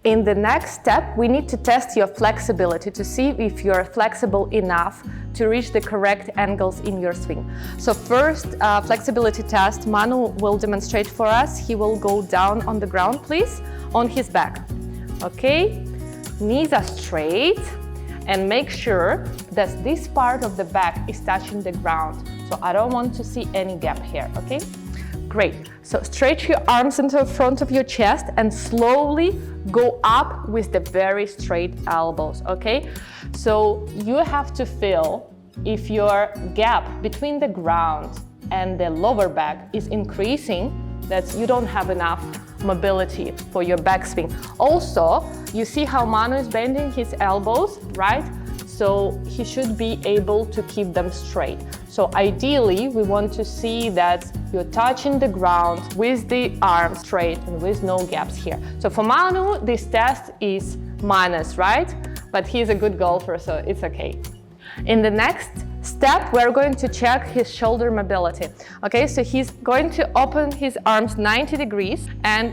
In the next step, we need to test your flexibility to see if you're flexible enough to reach the correct angles in your swing. So first, flexibility test, Manu will demonstrate for us. He will go down on the ground, please, on his back. Okay, knees are straight, and make sure that this part of the back is touching the ground. So I don't want to see any gap here, okay? Great, so stretch your arms into the front of your chest and slowly go up with the very straight elbows, okay? So you have to feel if your gap between the ground and the lower back is increasing, that you don't have enough mobility for your backswing. Also, you see how Manu is bending his elbows, right? So he should be able to keep them straight. So ideally, we want to see that you're touching the ground with the arms straight and with no gaps here. So for Manu, this test is minus, right? But he's a good golfer, so it's okay. In the next step, we're going to check his shoulder mobility. Okay, so he's going to open his arms 90 degrees and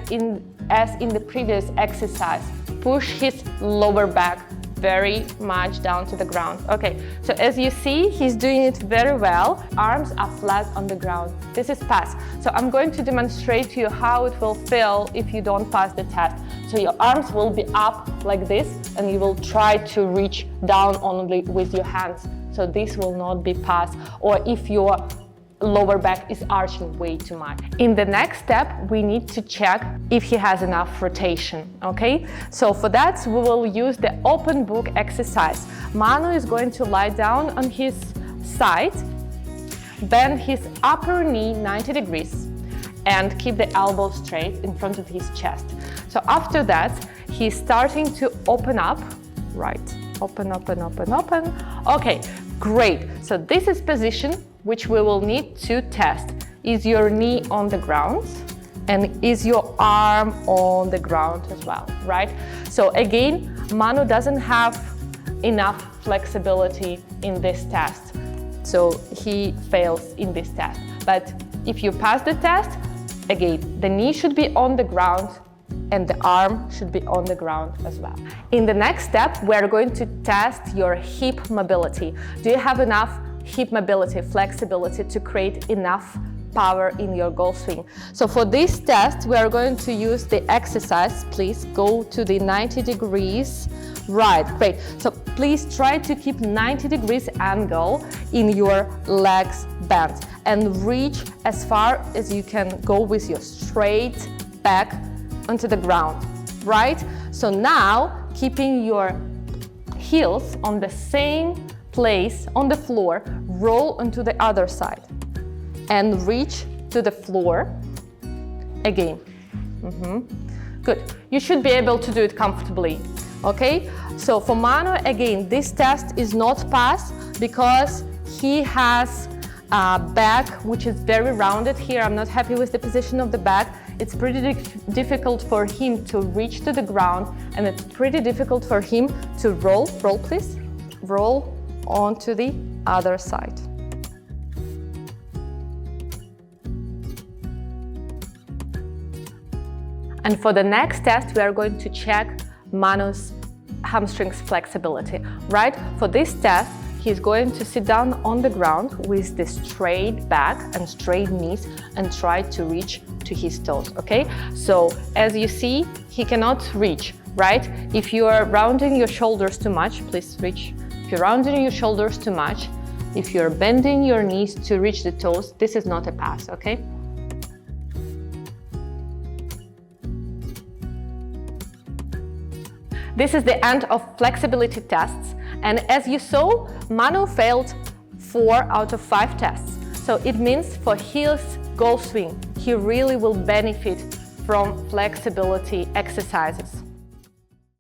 as in the previous exercise, push his lower back very much down to the ground. Okay, so as you see, he's doing it very well. Arms are flat on the ground. This is pass. So I'm going to demonstrate to you how it will feel if you don't pass the test. So your arms will be up like this, and you will try to reach down only with your hands. So this will not be pass, or if your lower back is arching way too much. In the next step, we need to check if he has enough rotation, okay? So for that, we will use the open book exercise. Manu is going to lie down on his side, bend his upper knee 90 degrees, and keep the elbow straight in front of his chest. So after that, he's starting to open up, right? Open, open, open, open. Okay, great. So this is position which we will need to test. Is your knee on the ground? And is your arm on the ground as well, right? So again, Manu doesn't have enough flexibility in this test. So he fails in this test. But if you pass the test, again, the knee should be on the ground and the arm should be on the ground as well. In the next step, we're going to test your hip mobility. Do you have enough hip mobility, flexibility to create enough power in your golf swing? So for this test, we are going to use the exercise. Please go to the 90 degrees. Right, great. So please try to keep 90 degrees angle in your legs bent and reach as far as you can go with your straight back onto the ground, right? So now, keeping your heels on the same place on the floor, roll onto the other side and reach to the floor again. Good. You should be able to do it comfortably. Okay? So for Manu, again, this test is not pass because he has a back which is very rounded here. I'm not happy with the position of the back. It's pretty difficult for him to reach to the ground, and it's pretty difficult for him to roll please, roll onto the other side. And for the next test, we are going to check Manu's hamstrings flexibility, right? For this test, he's going to sit down on the ground with the straight back and straight knees and try to reach to his toes, okay? So as you see, he cannot reach, right? If you are rounding your shoulders too much, please reach. If you're rounding your shoulders too much, if you're bending your knees to reach the toes, this is not a pass, okay? This is the end of flexibility tests, and as you saw, Manu failed 4 out of 5 tests. So it means for his golf swing, he really will benefit from flexibility exercises.